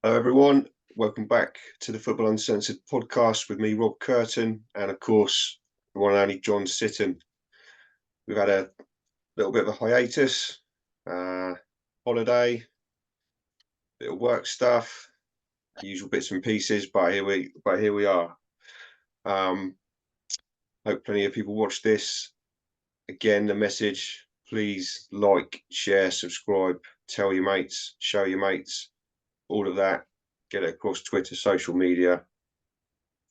Hello, everyone. Welcome back to the Football Uncensored podcast with me, Rob Kirton, and of course, the one and only John Sitton. We've had a little bit of a hiatus, holiday, bit of work stuff, usual bits and pieces, but here we are. Hope plenty of people watch this. Again, the message: please like, share, subscribe, tell your mates, show your mates, all of that. Get it across Twitter, social media.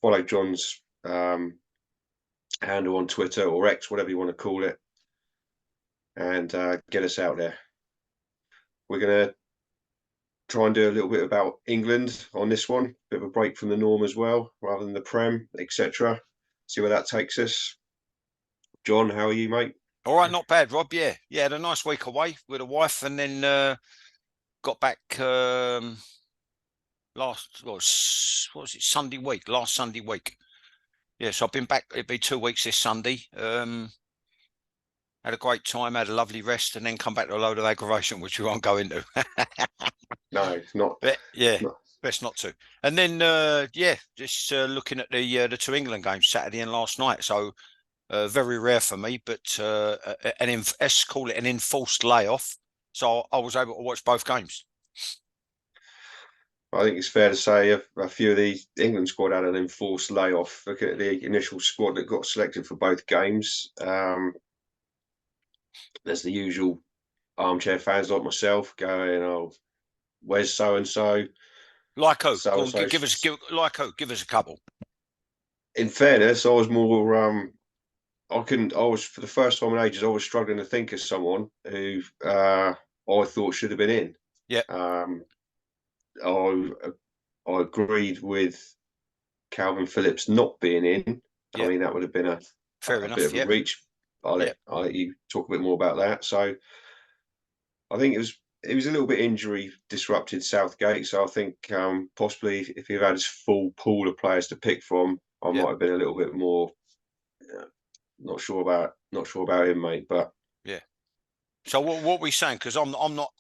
Follow John's handle on Twitter or X, whatever you want to call it, and get us out there. We're going to try and do a little bit about England on this one, bit of a break from the norm as well, rather than the Prem, etc. See where that takes us. John, how are you, mate? All right, not bad, Rob. Yeah, had a nice week away with a wife, and then got back last what was it last Sunday week. Yeah, so I've been back. It'd be 2 weeks this Sunday. Had a great time, had a lovely rest, and then come back to a load of aggravation, which we won't go into. No, it's not. But, yeah, Not. best not to. And then just looking at the two England games Saturday and last night. So very rare for me, but let's call it an enforced layoff. So I was able to watch both games. I think it's fair to say a few of the England squad had an enforced layoff. Look at the initial squad that got selected for both games. There's the usual armchair fans like myself going, "Oh, where's so and so?" Like who? So Go and on, so. give us a couple. In fairness, I was more. I was for the first time in ages. I was struggling to think of someone who I thought should have been in. Yeah. I agreed with Calvin Phillips not being in. Yeah. I mean, that would have been a Fair enough. bit of a reach. I'll let you talk a bit more about that. So I think it was a little bit injury disrupted Southgate. So I think possibly if he had his full pool of players to pick from, I might have been a little bit more. Not sure about him, mate. But yeah. So what are we saying? Because I'm not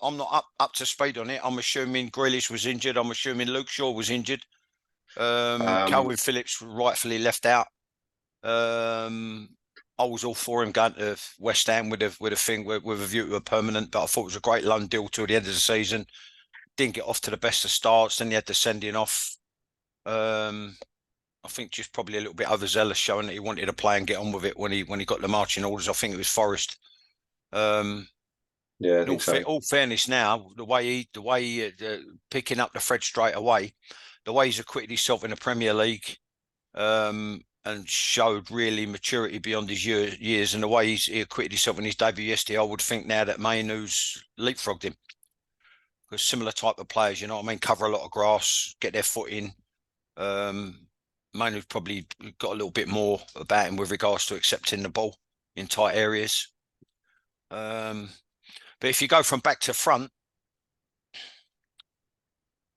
up to speed on it. I'm assuming Grealish was injured. I'm assuming Luke Shaw was injured. Calvin Phillips rightfully left out. I was all for him going to West Ham with a view to a permanent, but I thought it was a great loan deal till the end of the season. Didn't get off to the best of starts. Then he had the sending off. I think just probably a little bit overzealous, showing that he wanted to play and get on with it when he got the marching orders. I think it was Forest. Yeah, I think so. All fairness, now the way he picking up the thread straight away, the way he's acquitted himself in the Premier League, and showed really maturity beyond his years, and the way he acquitted himself in his debut yesterday, I would think now that Mainu's leapfrogged him. Because similar type of players, you know what I mean, cover a lot of grass, get their foot in. Mainu's probably got a little bit more about him with regards to accepting the ball in tight areas. But if you go from back to front,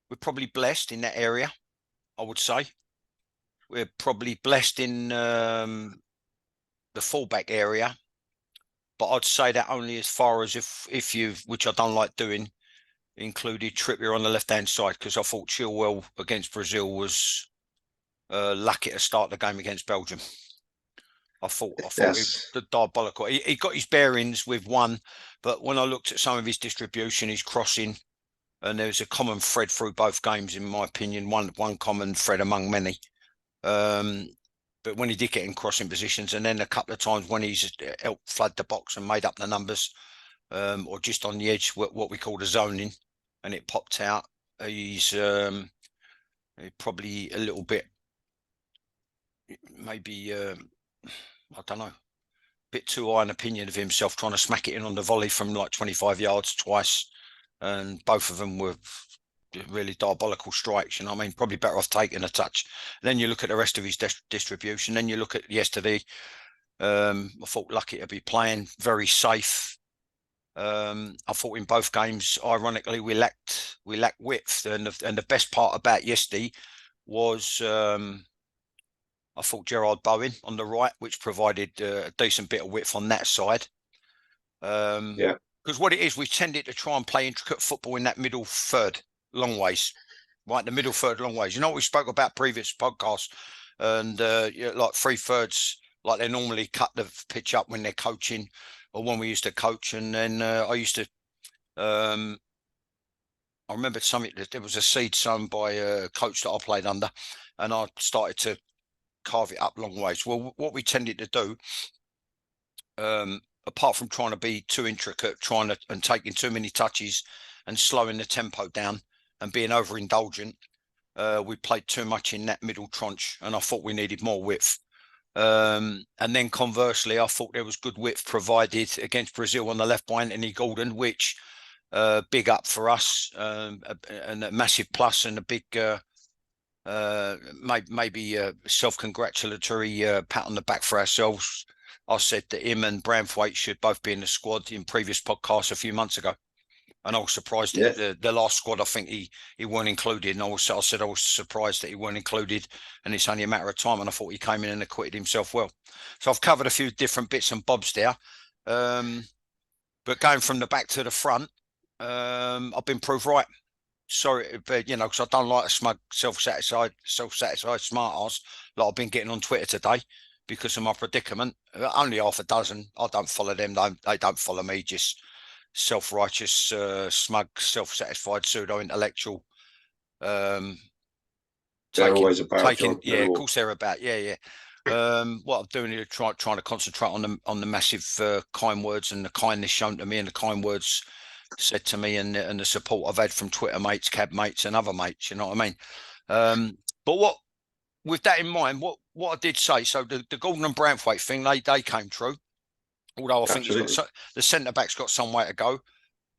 we're probably blessed in that area, I would say. We're probably blessed in the fullback area, but I'd say that only as far as if you've, which I don't like doing, included Trippier on the left-hand side, because I thought Chilwell against Brazil was lucky to start the game against Belgium. I thought it was the diabolical. He got his bearings with one, but when I looked at some of his distribution, his crossing, and there's a common thread through both games, in my opinion, one common thread among many. But when he did get in crossing positions, and then a couple of times when he's helped flood the box and made up the numbers, or just on the edge, what we call the zoning, and it popped out, he's probably a little bit, maybe, I don't know, a bit too high an opinion of himself, trying to smack it in on the volley from like 25 yards twice, and both of them were really diabolical strikes. You know what I mean? Probably better off taking a touch. And then you look at the rest of his distribution. Then you look at yesterday. I thought lucky to be playing, very safe. I thought in both games, ironically, we lacked width, and the best part about yesterday was I thought Gerard Bowen on the right, which provided a decent bit of width on that side. Because what it is, we tended to try and play intricate football in that middle third, long ways. right in the middle third long ways. You know what we spoke about previous podcasts, and like 3/3, like they normally cut the pitch up when they're coaching, or when we used to coach, and then I used to. I remember something that there was a seed sown by a coach that I played under, and I started to carve it up long ways. Well, what we tended to do, apart from trying to be too intricate, and taking too many touches and slowing the tempo down and being overindulgent, we played too much in that middle tranche, and I thought we needed more width. And then conversely, I thought there was good width provided against Brazil on the left by Anthony Gordon, which big up for us, and a massive plus, and a big maybe self-congratulatory pat on the back for ourselves. I said that him and Branthwaite should both be in the squad in previous podcasts a few months ago, and I was surprised that the last squad, I think he weren't included, and I said I was surprised that he weren't included, and it's only a matter of time, and I thought he came in and acquitted himself well. So I've covered a few different bits and bobs there, but going from the back to the front, I've been proved right. Sorry, but because I don't like a smug, self-satisfied smart ass like I've been getting on Twitter today because of my predicament. Only half a dozen. I don't follow them. They don't follow me. Just self-righteous, smug, self-satisfied, pseudo-intellectual. They're always about, John. Yeah, of course they're about. Yeah. What I'm doing is trying to concentrate on the massive kind words and the kindness shown to me, and the kind words said to me, and the support I've had from Twitter mates, cab mates, and other mates. You know what I mean? But with that in mind, what I did say, so the Gordon and Branthwaite thing, they came true. Although I think the centre back's got some way to go.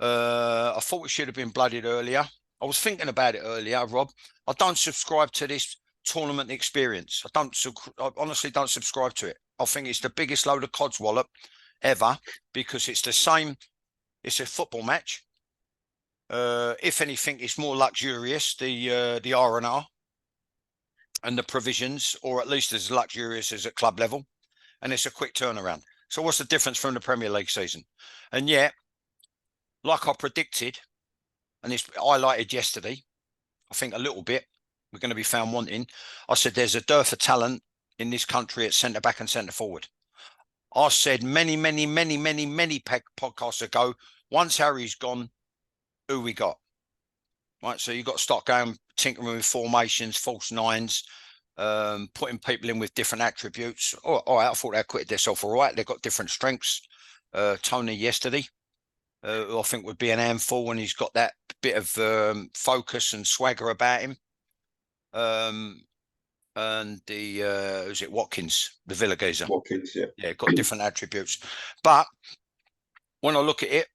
I thought it should have been blooded earlier. I was thinking about it earlier, Rob. I don't subscribe to this tournament experience. I honestly don't subscribe to it. I think it's the biggest load of codswallop ever, because it's the same. It's a football match. If anything, it's more luxurious, the R&R and the provisions, or at least as luxurious as at club level, and it's a quick turnaround. So what's the difference from the Premier League season? And yet, like I predicted, and it's highlighted yesterday, I think a little bit, we're going to be found wanting. I said there's a dearth of talent in this country at centre back and centre forward. I said many podcasts ago, once Harry's gone, who we got? Right, so you've got to start going tinkering with formations, false nines, putting people in with different attributes. All right, I thought they acquitted themselves all right. They've got different strengths. Tony yesterday, I think would be an handful when he's got that bit of focus and swagger about him. And the who's it, Watkins, the Villa geezer. Watkins, yeah, got different attributes. But when I look at it,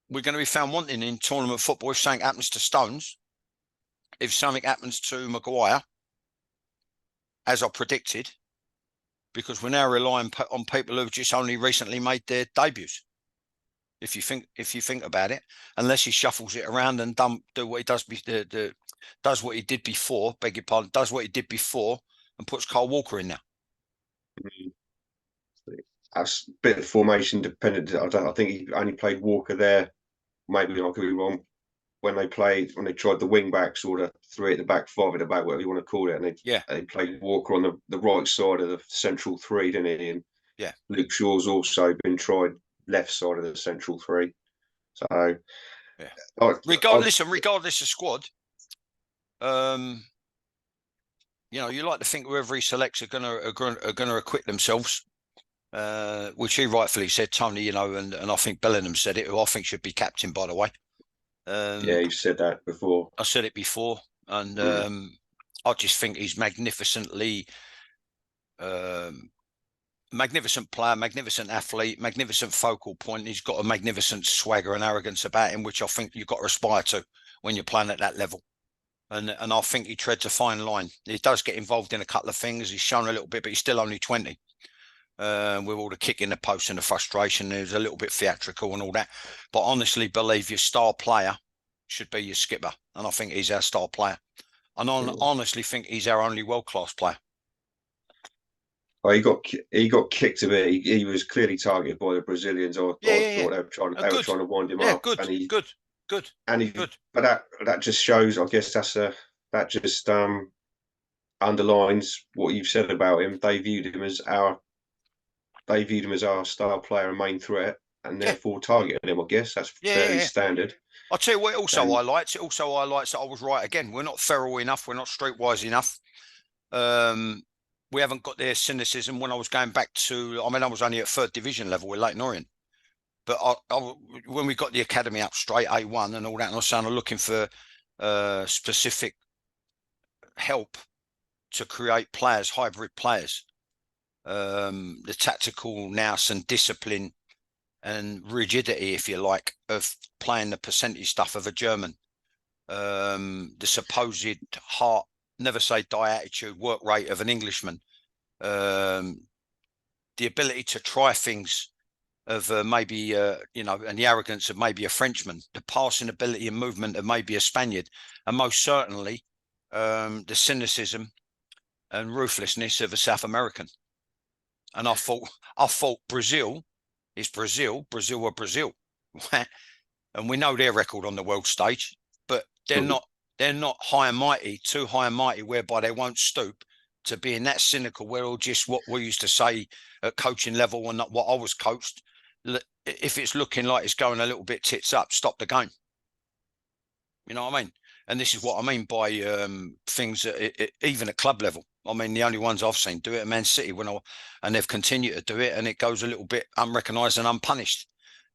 we're going to be found wanting in tournament football if something happens to Stones, if something happens to Maguire, as I predicted, because we're now relying on people who've just only recently made their debuts. If you think about it, unless he shuffles it around and do what he does, does what he did before. Beg your pardon. Does what he did before and puts Kyle Walker in there. That's a bit of formation dependent. I think he only played Walker there. Maybe I could be wrong. When they tried the wing backs, or the 3 at the back, 5 at the back, whatever you want to call it, and they played Walker on the right side of the central 3, didn't he? And Luke Shaw's also been tried left side of the central 3. So regardless of squad, you like to think whoever he selects are gonna acquit themselves. Which he rightfully said, Tony, and I think Bellingham said it, who I think should be captain, by the way. You said that before. I said it before, and I just think he's magnificent player, magnificent athlete, magnificent focal point. He's got a magnificent swagger and arrogance about him, which I think you've got to aspire to when you're playing at that level. And I think he treads a fine line. He does get involved in a couple of things. He's shown a little bit, but he's still only 20. With all the kick in the post and the frustration, there's a little bit theatrical and all that. But honestly believe your star player should be your skipper. And I think he's our star player. And I honestly think he's our only world-class player. Oh, he got kicked a bit. He was clearly targeted by the Brazilians. I thought they were trying to wind him up. Good. Good. and he, Good. but that just shows. I guess that just underlines what you've said about him. They viewed him as our star player and main threat, and Yeah. therefore targeted him. I guess that's Yeah. Yeah. fairly Yeah. standard. I'll tell you what. It also And highlights. It also highlights that I was right again. We're not feral enough. We're not streetwise enough. Um, we haven't got their cynicism. When I was going back to, I mean, I was only at third division level with Leighton Orient, but when we got the academy up straight A1 and all that, and I was saying I'm looking for specific help to create players, hybrid players. The tactical nous and discipline and rigidity, if you like, of playing the percentage stuff of a German. The supposed heart, never say die attitude, work rate of an Englishman. The ability to try things of maybe, and the arrogance of maybe a Frenchman, the passing ability and movement of maybe a Spaniard, and most certainly the cynicism and ruthlessness of a South American. And I thought Brazil is Brazil. Brazil are Brazil. And we know their record on the world stage, but they're not high and mighty, too high and mighty, whereby they won't stoop to being that cynical, where all just what we used to say at coaching level and not what I was coached. If it's looking like it's going a little bit tits up, stop the game. You know what I mean? And this is what I mean by things even at club level. I mean, the only ones I've seen do it at Man City and they've continued to do it, and it goes a little bit unrecognised and unpunished.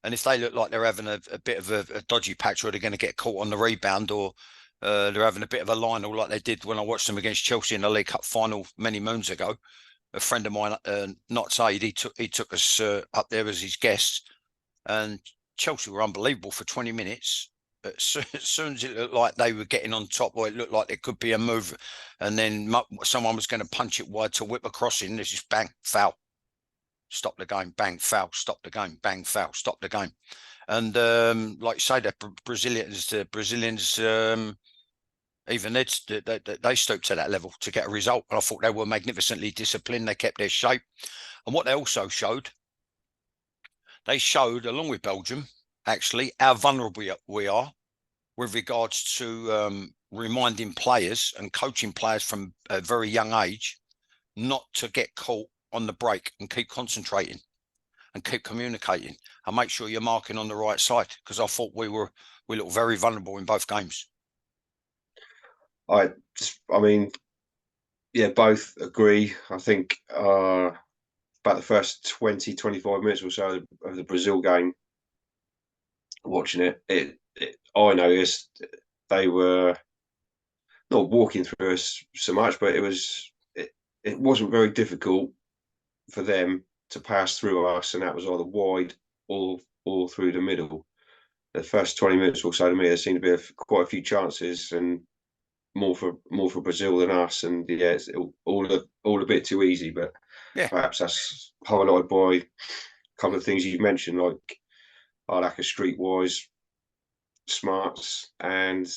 And if they look like they're having a bit of a dodgy patch, or they're going to get caught on the rebound, or they're having a bit of a line, or like they did when I watched them against Chelsea in the League Cup final many moons ago. A friend of mine, not Said, he took us up there as his guests, and Chelsea were unbelievable for 20 minutes. As soon as it looked like they were getting on top, or it looked like there could be a move, and then someone was going to punch it wide to whip a crossing, there's just bang, foul. Stop the game, bang, foul, stop the game, bang, foul, stop the game. And like you say, the Brazilians, even they stooped to that level to get a result. And I thought they were magnificently disciplined. They kept their shape. And what they also showed, along with Belgium, actually, how vulnerable we are with regards to reminding players and coaching players from a very young age not to get caught on the break and keep concentrating and keep communicating and make sure you're marking on the right side, because I thought we looked very vulnerable in both games. I mean, yeah, both agree. I think about the first 20, 25 minutes or so of the Brazil game, watching it, I noticed they were not walking through us so much, but it wasn't very difficult for them to pass through us, and that was either wide or through the middle. The first 20 minutes or so, to me, there seemed to be quite a few chances, and more for Brazil than us. And yeah, it's all a bit too easy. But yeah, perhaps that's highlighted by a couple of things you mentioned, like our lack of streetwise smarts and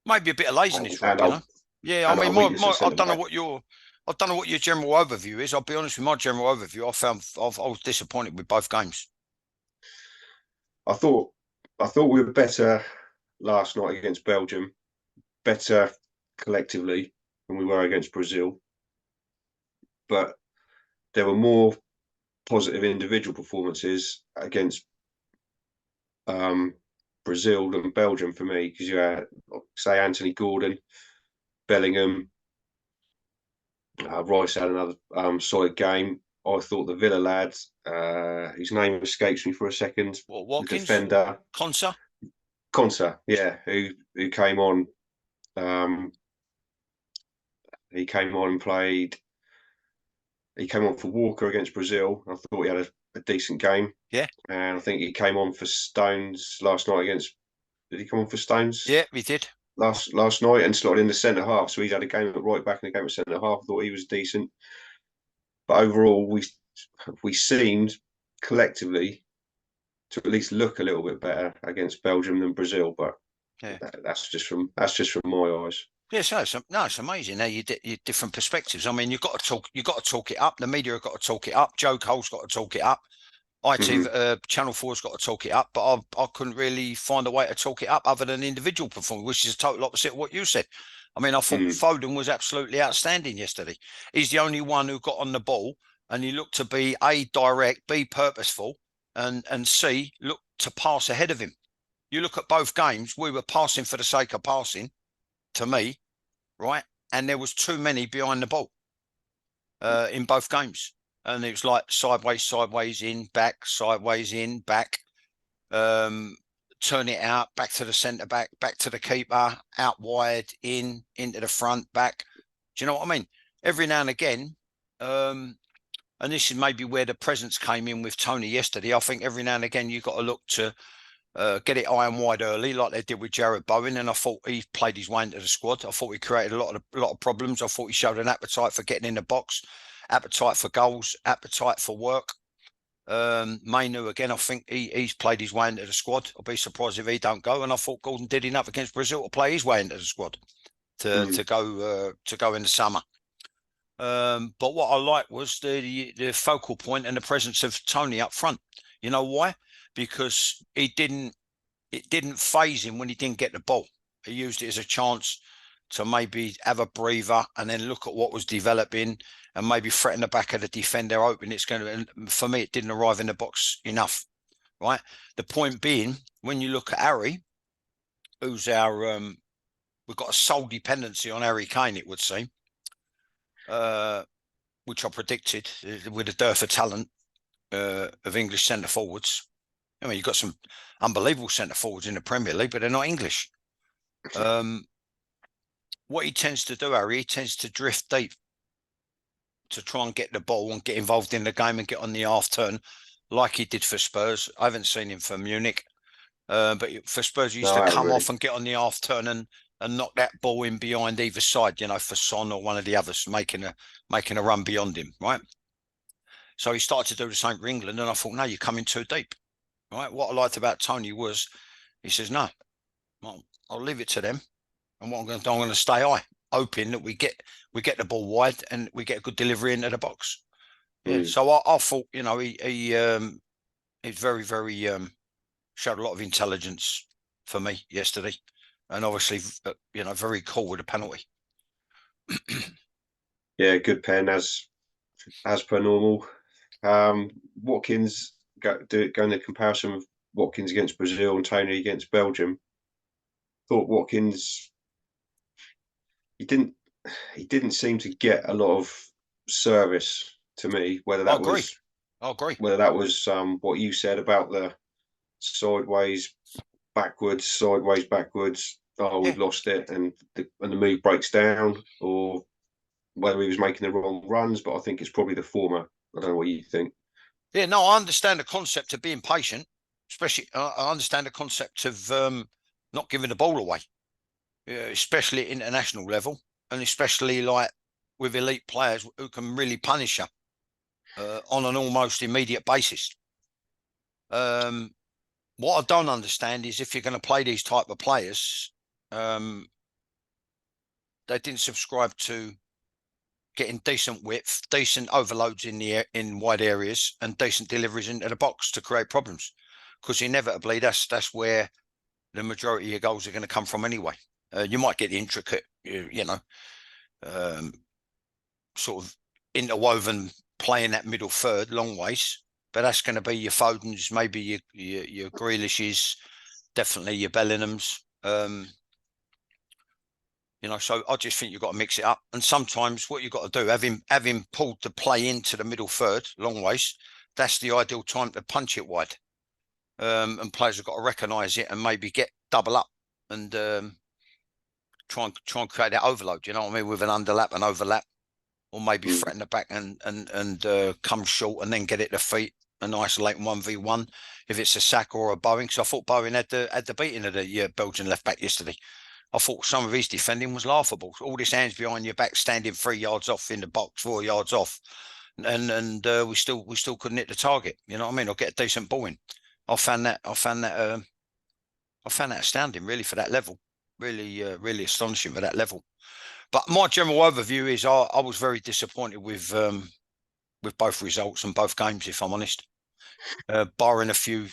maybe a bit of laziness, Rob. and Yeah, I and mean, our weakness at I centre don't know back. what I don't know what your general overview is. I'll be honest with my general overview. I was disappointed with both games. I thought we were better last night against Belgium, better collectively than we were against Brazil, but there were more positive individual performances against Brazil than Belgium for me, because you had, say, Anthony Gordon, Bellingham, Rice had another solid game. I thought the Villa lad, whose name escapes me for a second, What, the Watkins, defender, Konsa? Konsa, yeah, who came on. He came on and played. He came on for Walker against Brazil. I thought he had a decent game. Yeah, And I think he came on for Stones last night against. Did he come on for Stones yeah, we did. last night and slotted in the centre half? So he's had a game at right back and a game at centre half. I thought he was decent, but overall we seemed collectively to at least look a little bit better against Belgium than Brazil. But Yeah. that's just from my eyes. Yeah, so it's amazing how you different perspectives. I mean, you've got to talk it up. The media have got to talk it up. Joe Cole's got to talk it up. ITV, Channel 4's got to talk it up, but I couldn't really find a way to talk it up other than individual performance, which is a total opposite of what you said. I mean, I thought Foden was absolutely outstanding yesterday. He's the only one who got on the ball, and he looked to be A, direct, B, purposeful, and C, looked to pass ahead of him. You look at both games, we were passing for the sake of passing, to me, right? And there was too many behind the ball in both games. And it was like sideways, in, back, sideways, in, back, turn it out, back to the centre back, back to the keeper, out wide, in, into the front, back. Do you know what I mean? Every now and again, and this is maybe where the presence came in with Tony yesterday. I think every now and again you've got to look to get it high and wide early, like they did with Jared Bowen. And I thought he played his way into the squad. I thought he created a lot of problems. I thought he showed an appetite for getting in the box, appetite for goals, appetite for work. Mainu again, I think he's played his way into the squad. I'll be surprised if he don't go. And I thought Gordon did enough against Brazil to play his way into the squad to go in the summer. But what I liked was the focal point and the presence of Tony up front. You know why? Because it didn't faze him when he didn't get the ball. He used it as a chance to maybe have a breather and then look at what was developing and maybe threaten the back of the defender open. It's going to, and for me, it didn't arrive in the box enough, right? The point being, when you look at Harry, who's our, we've got a sole dependency on Harry Kane, it would seem, which I predicted with a dearth of talent of English centre forwards. I mean, you've got some unbelievable centre forwards in the Premier League, but they're not English. What he tends to do, Harry, he tends to drift deep to try and get the ball and get involved in the game and get on the half turn like he did for Spurs. I haven't seen him for Munich, but for Spurs, he used to come off and get on the half turn and knock that ball in behind either side, you know, for Son or one of the others, making a run beyond him, right? So he started to do the same for England, and I thought, no, you're coming too deep, right? What I liked about Tony was he says, no, I'll leave it to them. And what I'm going to stay high, hoping that we get the ball wide and we get a good delivery into the box. Yeah. So I thought, you know, he's very, very showed a lot of intelligence for me yesterday, and obviously, you know, very cool with a penalty. Yeah, good pen as per normal. Watkins going the comparison of Watkins against Brazil and Tony against Belgium. Thought Watkins. He didn't seem to get a lot of service to me. Whether that was, I agree. Whether that was what you said about the sideways, backwards. Oh, we've lost it, and the move breaks down, or whether he was making the wrong runs. But I think it's probably the former. I don't know what you think. Yeah, no, I understand the concept of being patient, especially I understand the concept of not giving the ball away. Especially at international level, and especially like with elite players who can really punish you on an almost immediate basis. What I don't understand is if you're going to play these type of players, they didn't subscribe to getting decent width, decent overloads in wide areas, and decent deliveries into the box to create problems. Because inevitably, that's where the majority of your goals are going to come from anyway. You might get the intricate, you know, sort of interwoven playing that middle third long ways, but that's going to be your Fodens, maybe your Grealishes, definitely your Bellinghams. You know, so I just think you've got to mix it up. And sometimes what you've got to do, having pulled the play into the middle third long ways, that's the ideal time to punch it wide. And players have got to recognise it and maybe double up and try and create that overload, you know what I mean, with an underlap and overlap, or maybe threaten the back and come short and then get it to feet and isolate 1v1 if it's a Sack or a Bowen. So I thought Bowen had the beating of the Belgian left back yesterday. I thought some of his defending was laughable. All this hands behind your back, standing 3 yards off in the box, 4 yards off, and we still couldn't hit the target. You know what I mean, or get a decent ball in. I found that astounding, really, for that level. Really, really astonishing for that level. But my general overview is I was very disappointed with both results and both games, if I'm honest. barring a few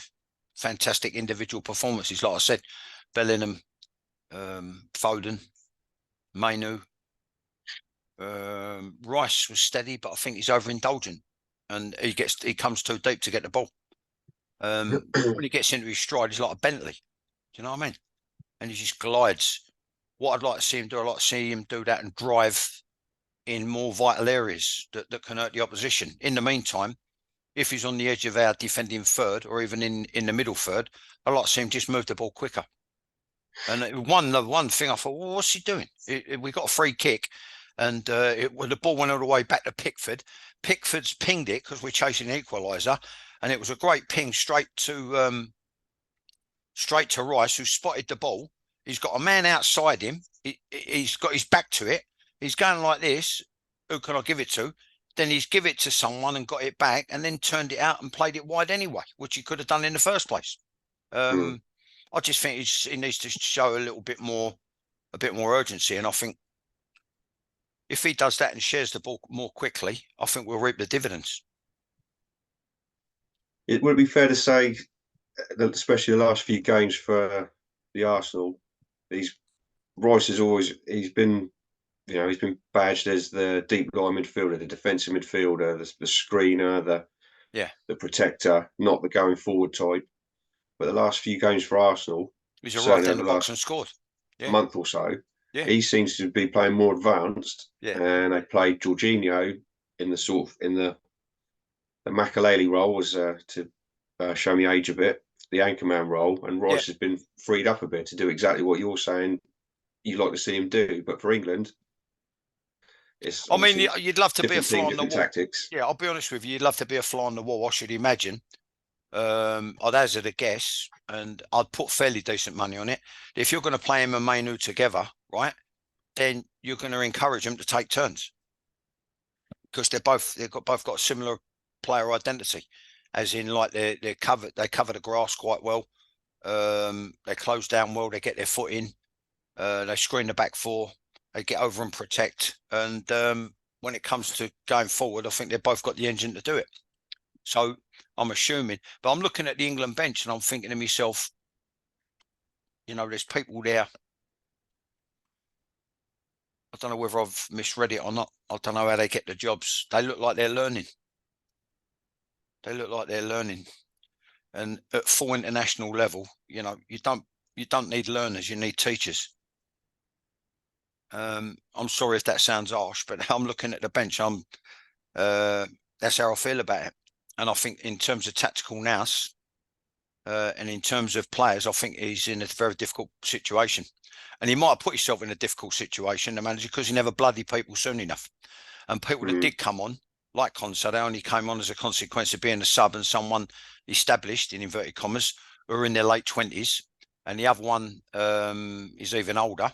fantastic individual performances. Like I said, Bellingham, Foden, Mainu, Rice was steady, but I think he's overindulgent, and he comes too deep to get the ball. When he gets into his stride, he's like a Bentley. Do you know what I mean? And he just glides. What I'd like to see him do, I'd like to see him do that and drive in more vital areas that can hurt the opposition. In the meantime, if he's on the edge of our defending third or even in the middle third, I'd like to see him just move the ball quicker. And the one thing I thought, well, what's he doing? We got a free kick, and the ball went all the way back to Pickford. Pickford's pinged it because we're chasing an equaliser, and it was a great ping straight to Rice, who spotted the ball. He's got a man outside him. He's got his back to it. He's going like this. Who can I give it to? Then he's give it to someone and got it back, and then turned it out and played it wide anyway, which he could have done in the first place. I just think he needs to show a bit more urgency, and I think if he does that and shares the ball more quickly, I think we'll reap the dividends. It would be fair to say that, especially the last few games for the Arsenal, Rice he's been badged as the deep line midfielder, the defensive midfielder, the screener, the protector, not the going forward type. But the last few games for Arsenal, he's arrived in the box and scored. Month or so, he seems to be playing more advanced. And they played Jorginho in the Makaleli role, as to show me age a bit, the anchorman role, and Rice has been freed up a bit to do exactly what you're saying you'd like to see him do. But for England, you'd love to be a fly on the wall. Tactics. Yeah, I'll be honest with you. You'd love to be a fly on the wall, I should imagine. I'd hazard a guess, and I'd put fairly decent money on it. If you're going to play him and Mainu together, right, then you're going to encourage them to take turns, because they've both got a similar player identity, as in like they cover the grass quite well. They close down well. They get their foot in. They screen the back four. They get over and protect. And when it comes to going forward, I think they've both got the engine to do it. So I'm assuming, but I'm looking at the England bench and I'm thinking to myself, there's people there. I don't know whether I've misread it or not. I don't know how they get the jobs. They look like they're learning. And at full international level, you don't need learners, you need teachers. I'm sorry if that sounds harsh, but I'm looking at the bench. That's how I feel about it. And I think in terms of tactical nous, and in terms of players, I think he's in a very difficult situation. And he might have put himself in a difficult situation, the manager, because he never bloody people soon enough. And people that did come on, like Consa, they only came on as a consequence of being a sub and someone established, in inverted commas, who are in their late 20s. And the other one is even older,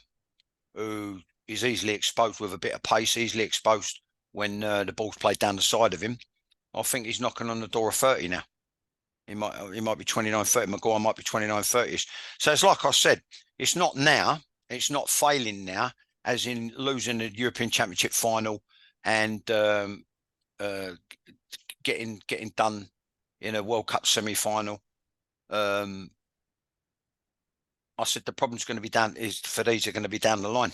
who is easily exposed with a bit of pace, easily exposed when the ball's played down the side of him. I think he's knocking on the door of 30 now. He might be 29, 30. Maguire might be 29, 30ish. So it's like I said, it's not now. It's not failing now, as in losing the European Championship final and getting done in a World Cup semi-final. I said the problem's going to be these are going to be down the line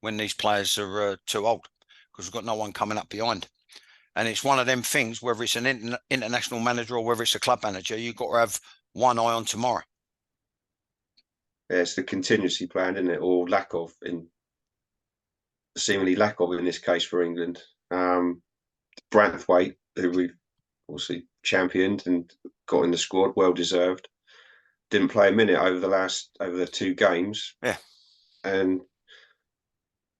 when these players are too old, because we've got no one coming up behind. And it's one of them things, whether it's an international manager or whether it's a club manager, you've got to have one eye on tomorrow. Yeah, it's the contingency plan, isn't it? Or seemingly lack of in this case for England. Branthwaite, who we've obviously championed and got in the squad, well deserved, didn't play a minute over the two games. Yeah. And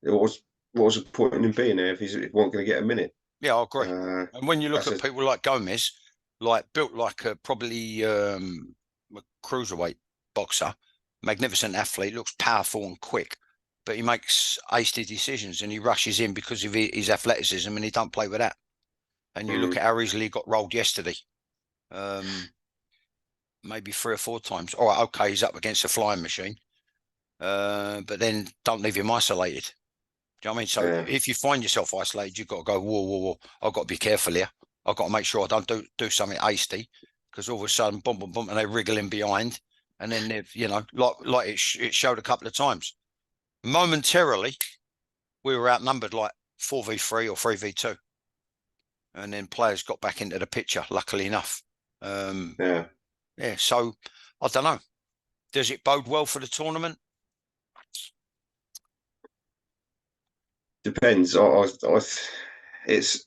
what was the point in him being there if he wasn't going to get a minute? Yeah, I agree. And when you look at people like Gomez, built like probably a cruiserweight boxer, magnificent athlete, looks powerful and quick, but he makes hasty decisions and he rushes in because of his athleticism, and he don't play with that. And you look at how easily he got rolled yesterday. Maybe 3 or 4 times. All right, okay, he's up against a flying machine. But then don't leave him isolated. Do you know what I mean? So if you find yourself isolated, you've got to go, whoa. I've got to be careful here. I've got to make sure I don't do something hasty. because all of a sudden, boom, boom, boom, and they wriggle in behind, and then they've, you know, like it showed a couple of times. Momentarily, we were outnumbered like 4v3 or 3v2, and then players got back into the picture. Luckily enough, Yeah, yeah. So I don't know. Does it bode well for the tournament? depends. It's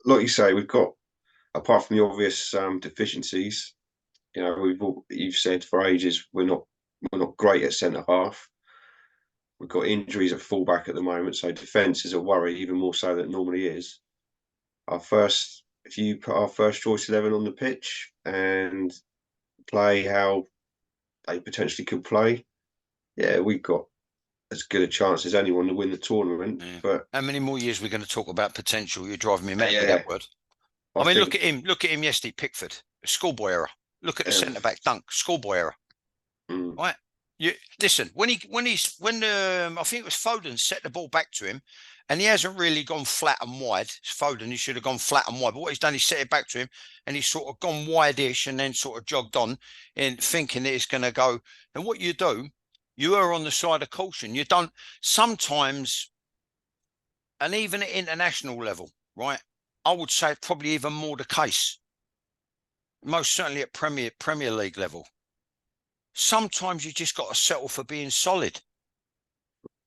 like you say, we've got, apart from the obvious deficiencies, you know, you've said for ages we're not great at centre half. We've got injuries at fullback at the moment, so defence is a worry, even more so than it normally is. If you put our first choice 11 on the pitch and play how they potentially could play, yeah, we've got as good a chance as anyone to win the tournament. Yeah. But How many more years are we going to talk about potential? You're driving me mad with yeah, that word. I I mean, look think at him. Look at him yesterday, Pickford, schoolboy error. Look at the um, centre back dunk, schoolboy error. mm, Right. You listen when I think it was Foden set the ball back to him, and he hasn't really gone flat and wide. It's Foden, he should have gone flat and wide. But what he's done, he set it back to him, and he's sort of gone wide-ish, and then sort of jogged on, in thinking that it's going to go. And what you do, you are on the side of caution. You don't sometimes, and even at international level, right? I would say probably even more the case. Most certainly at Premier League level. Sometimes you just got to settle for being solid.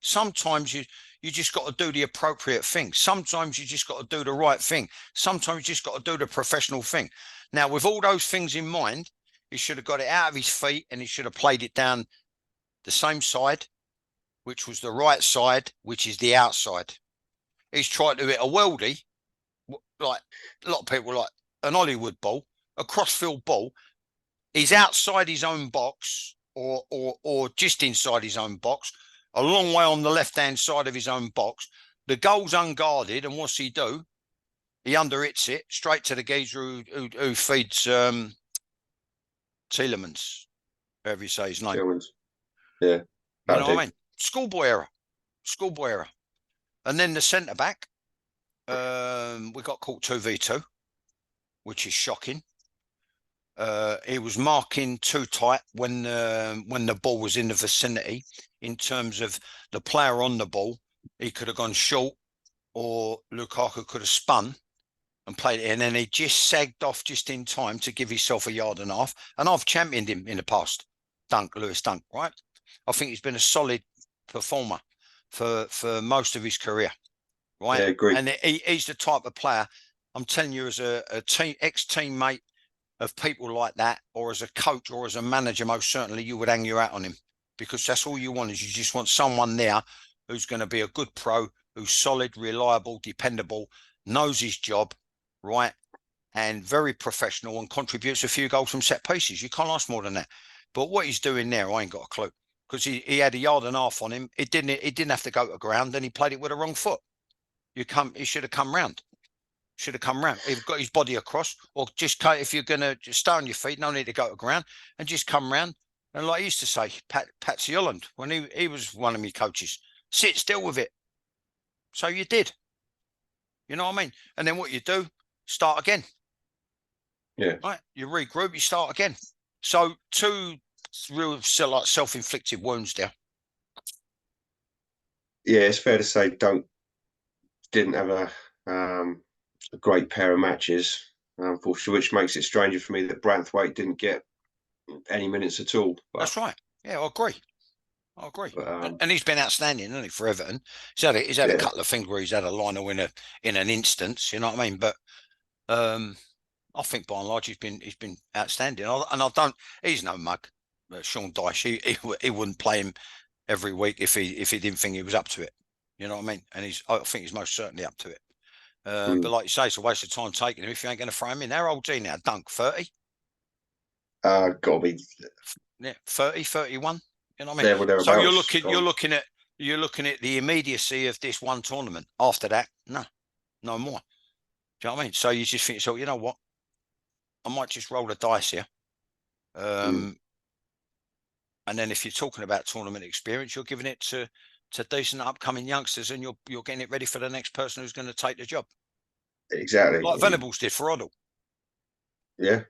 Sometimes you just got to do the appropriate thing. Sometimes you just got to do the right thing. Sometimes you just got to do the professional thing. Now, with all those things in mind, he should have got it out of his feet and he should have played it down the same side, which was the right side, which is the outside. He's tried to hit a worldie, like a lot of people like an Hollywood ball, a crossfield ball. He's outside his own box or just inside his own box, a long way on the left-hand side of his own box. The goal's unguarded, and what's he do? He underhits it straight to the geezer who feeds Tielemans, however you say his name. Tillman's, yeah, You that'd know what do. I mean? Schoolboy error. And then the centre-back, we got caught 2v2, which is shocking. He was marking too tight when the ball was in the vicinity. In terms of the player on the ball, he could have gone short, or Lukaku could have spun and played it in, and he just sagged off just in time to give himself a yard and a half. And I've championed him in the past, Lewis Dunk, right? I think he's been a solid performer for most of his career, right? Yeah, agree. And he's the type of player, I'm telling you, as a ex-teammate of people like that, or as a coach or as a manager, most certainly you would hang your hat on him, because that's all you want, is you just want someone there who's going to be a good pro, who's solid, reliable, dependable, knows his job, right, and very professional, and contributes a few goals from set pieces. You can't ask more than that. But what he's doing there, I ain't got a clue, because he had a yard and a half on him. It didn't have to go to ground, and he played it with the wrong foot. He should have come round. Should have come round. He'd got his body across, or just if you're going to stay on your feet, no need to go to ground, and just come round. And like I used to say, Patsy Holland, when he was one of my coaches, sit still with it. So you did. You know what I mean? And then what you do, start again. Yeah, Right? You regroup, you start again. So two real like self-inflicted wounds there. yeah, it's fair to say didn't have a great pair of matches, unfortunately, which makes it stranger for me that Branthwaite didn't get any minutes at all. That's right. Yeah, I agree. I agree. But And he's been outstanding, hasn't he, for Everton? He's had a yeah, couple of things where he's had a liner in an instance, you know what I mean? But I think by and large he's been outstanding. And I don't. He's no mug. Sean Dyche. He wouldn't play him every week if he didn't think he was up to it. You know what I mean? And I think he's most certainly up to it. But like you say, it's a waste of time taking him if you ain't going to throw him in. How old's he now? Dunk 30? gotta be Yeah, 30, 31. You know what I mean? there or So thereabouts. you're looking at the immediacy of this one tournament. After that, no more. Do you know what I mean? So you just think, so you know what? I might just roll the dice here. And then if you're talking about tournament experience, you're giving it to decent upcoming youngsters, and you're getting it ready for the next person who's going to take the job. Exactly. Like Venables did for Oddle. Yeah,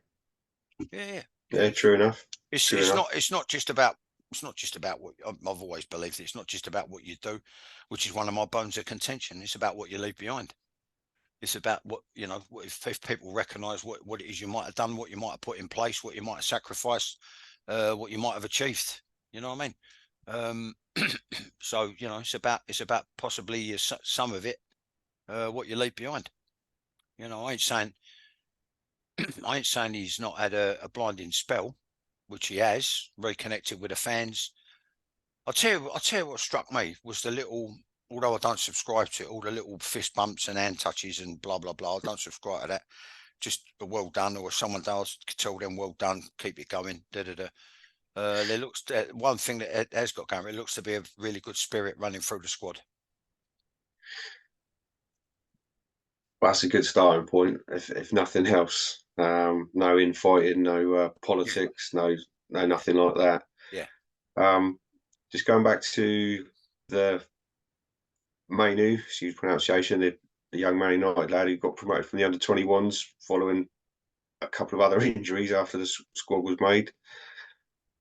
Yeah, yeah, true enough. True enough. it's not just about what I've always believed. It's not just about what you do, which is one of my bones of contention. It's about what you leave behind. It's about what, you know, if people recognise what it is you might have done, what you might have put in place, what you might have sacrificed, what you might have achieved. You know what I mean? So, you know, it's about possibly some of it, what you leave behind. You know, I ain't saying he's not had a blinding spell, which he has, reconnected with the fans. I'll tell you what struck me was the little, although I don't subscribe to it, all the little fist bumps and hand touches and blah blah blah. I don't subscribe to that. Just a well done, or someone does tell them well done, keep it going. Da da da. There looks one thing that it has got going. It looks to be a really good spirit running through the squad. That's a good starting point. If nothing else, no infighting, no Yeah, politics, no nothing like that. yeah, Um, just going back to the Mainu, excuse pronunciation, the young Man United lad who got promoted from the under-21s following a couple of other injuries after the squad was made.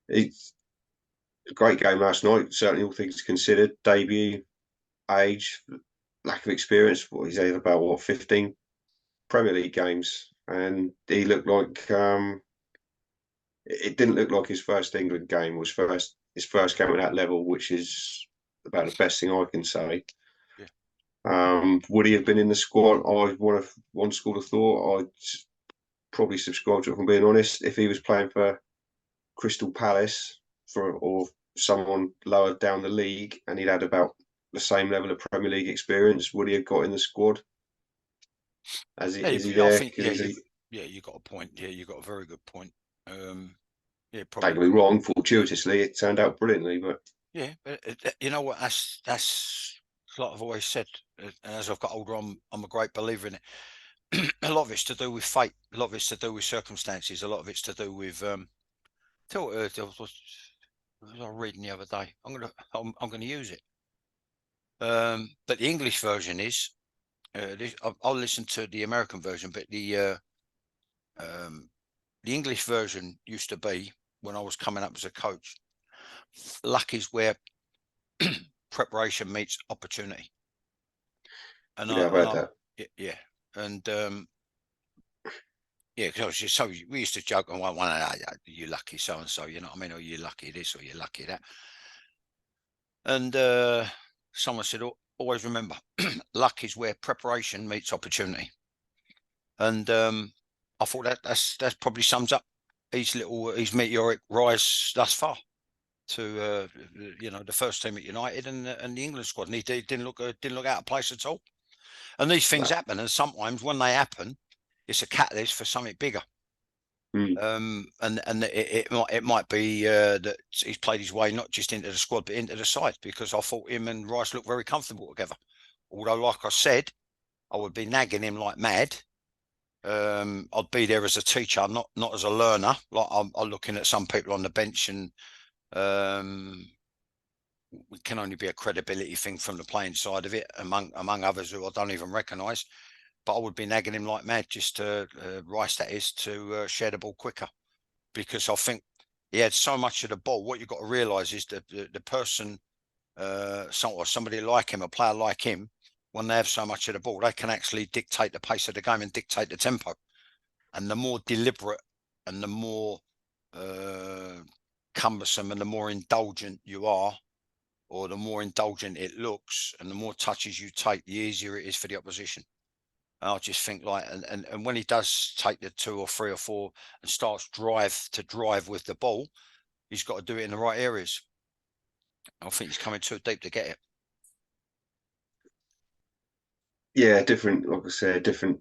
It's a great game last night, certainly all things considered. Debut, age, lack of experience. He's had about 15 Premier League games, and he looked like it didn't look like his first England game was his first game at that level, which is about the best thing I can say. yeah. Would he have been in the squad? I one school of thought. I'd probably subscribe to it, if I'm being honest. If he was playing for Crystal Palace or someone lower down the league, and he'd had about the same level of Premier League experience, would he have got in the squad? Is he I there think because you got a point. Yeah, you got a very good point. Yeah, don't probably. get me wrong, Yeah, fortuitously it turned out brilliantly, but yeah. You know what? That's like I've always said. And as I've got older, I'm a great believer in it. A lot of it's to do with fate. A lot of it's to do with circumstances. A lot of it's to do with tell what was I reading the other day? I'm gonna use it. But the English version is I'll listen to the American version, but um, the English version used to be when I was coming up as a coach. Luck is where preparation meets opportunity, and yeah, I've heard I that. yeah, and yeah, because so we used to joke and you lucky so and so, you know what I mean, or you lucky this or you lucky that, and someone said, always remember, luck is where preparation meets opportunity, and I thought that's probably sums up his meteoric rise thus far to you know, the first team at United and the England squad, and he didn't look out of place at all. And these things No. happen, and sometimes when they happen, it's a catalyst for something bigger. Mm. And it might be that he's played his way not just into the squad but into the side, because I thought him and Rice looked very comfortable together. Although, like I said, I would be nagging him like mad. I'd be there as a teacher, not as a learner. Like I'm looking at some people on the bench, and um, it can only be a credibility thing from the playing side of it, among others who I don't even recognise. But I would be nagging him like mad just to Rice, that is, to share the ball quicker, because I think he had so much of the ball. What you've got to realise is that the person, somebody like him, a player like him, when they have so much of the ball, they can actually dictate the pace of the game and dictate the tempo. And the more deliberate and the more uh, cumbersome and the more indulgent you are, or the more indulgent it looks, and the more touches you take, the easier it is for the opposition. And I just think, like, and when he does take the 2 or 3 or 4 and starts drive with the ball, he's got to do it in the right areas. I think he's coming too deep to get it. Yeah, different, like I said, different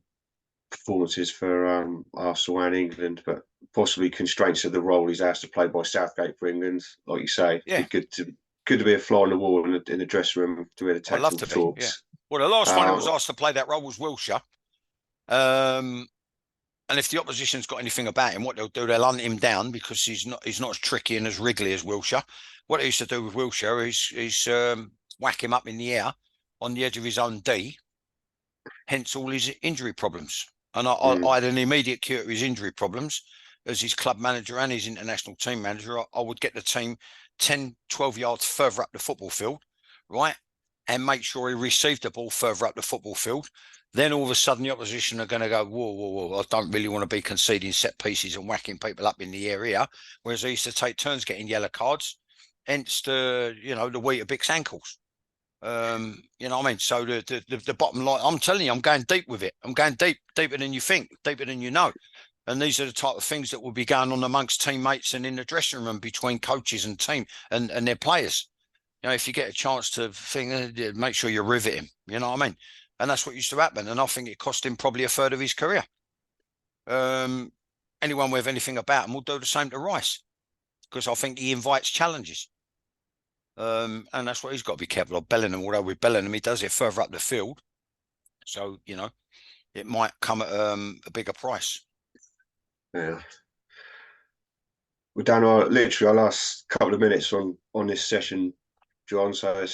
performances for Arsenal and England, but possibly constraints of the role he's asked to play by Southgate for England. Like you say, Yeah, be good to be a fly on the wall in the dressing room to hear the I'd love tactical to be. Yeah. talks. Well, the last one who was Um, asked to play that role was Wilshere. Um, and if the opposition's got anything about him, what they'll do, they'll hunt him down, because he's not as tricky and as wriggly as Wilshere. What they used to do with Wilshere is whack him up in the air on the edge of his own D, hence all his injury problems. And I had an immediate cure to his injury problems as his club manager and his international team manager. I would get the team 10, 12 yards further up the football field, right? And make sure he received the ball further up the football field. Then all of a sudden the opposition are going to go, whoa, whoa, whoa, I don't really want to be conceding set pieces and whacking people up in the area. Whereas they used to take turns getting yellow cards, hence the weight of Bick's ankles. You know what I mean? So the bottom line, I'm telling you, I'm going deep with it. I'm going deeper than you think, deeper than you know. And these are the type of things that will be going on amongst teammates and in the dressing room between coaches and team and their players. You know, if you get a chance to think, make sure you rivet him. You know what I mean? And that's what used to happen. And I think it cost him probably a third of his career. Anyone with anything about him will do the same to Rice, because I think he invites challenges. And that's what he's got to be careful of. Bellingham, although with Bellingham, he does it further up the field. So, you know, it might come at a bigger price. Yeah. We're down literally our last couple of minutes on this session, John. So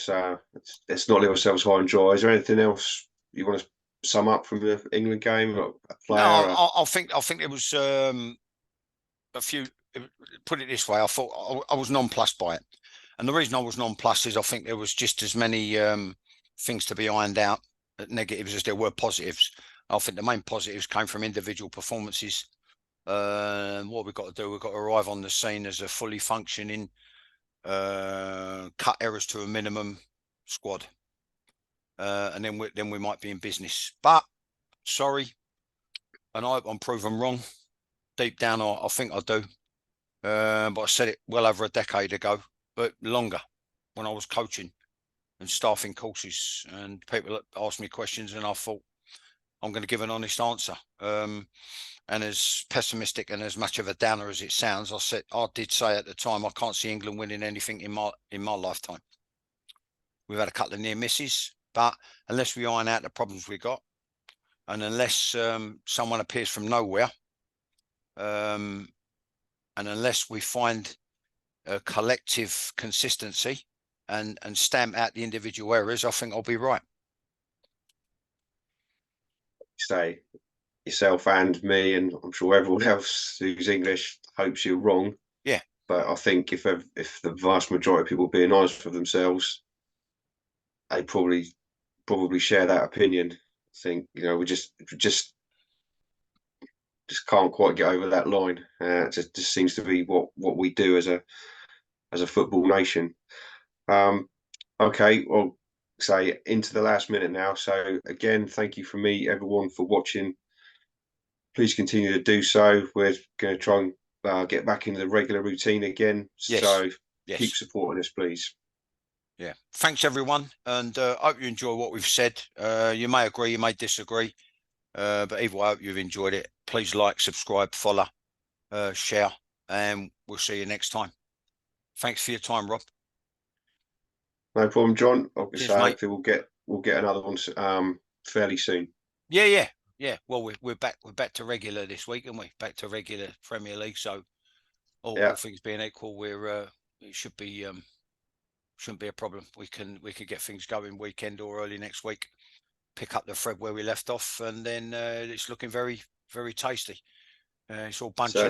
let's not leave ourselves high and dry. Is there anything else you want to sum up from the England game? A player? No, I think there was a few. Put it this way, I thought I was nonplussed by it, and the reason I was nonplussed is I think there was just as many things to be ironed out, negatives as there were positives. I think the main positives came from individual performances. What we've got to do, we've got to arrive on the scene as a fully functioning, cut errors to a minimum squad, and then we might be in business. But sorry, and I'm proven wrong. Deep down, I think I do. But I said it well over a decade ago, but longer, when I was coaching and staffing courses, and people asked me questions, and I thought I'm going to give an honest answer. And as pessimistic and as much of a downer as it sounds, I did say at the time, I can't see England winning anything in my lifetime. We've had a couple of near misses, but unless we iron out the problems we got, and unless someone appears from nowhere, and unless we find a collective consistency and stamp out the individual errors, I think I'll be right. Say yourself and me, and I'm sure everyone else who's English hopes you're wrong. Yeah. But I think if the vast majority of people being honest with themselves, they probably share that opinion. I think, you know, we just can't quite get over that line. It just seems to be what we do as a football nation. Okay, well, say into the last minute now. So again, thank you from me, everyone, for watching. Please continue to do so. We're going to try and get back into the regular routine again. Yes. So yes. Keep supporting us, please. Yeah. Thanks, everyone. And I hope you enjoy what we've said. You may agree, you may disagree. But either way, I hope you've enjoyed it. Please like, subscribe, follow, share, and we'll see you next time. Thanks for your time, Rob. No problem, John. Obviously, Cheers, mate. hopefully we'll get another one fairly soon. Yeah. Well, we're back to regular this week, aren't we? Back to regular Premier League. So all things being equal, it should be shouldn't be a problem. We can get things going weekend or early next week. Pick up the thread where we left off, and then it's looking very, very tasty. It's all bunching up.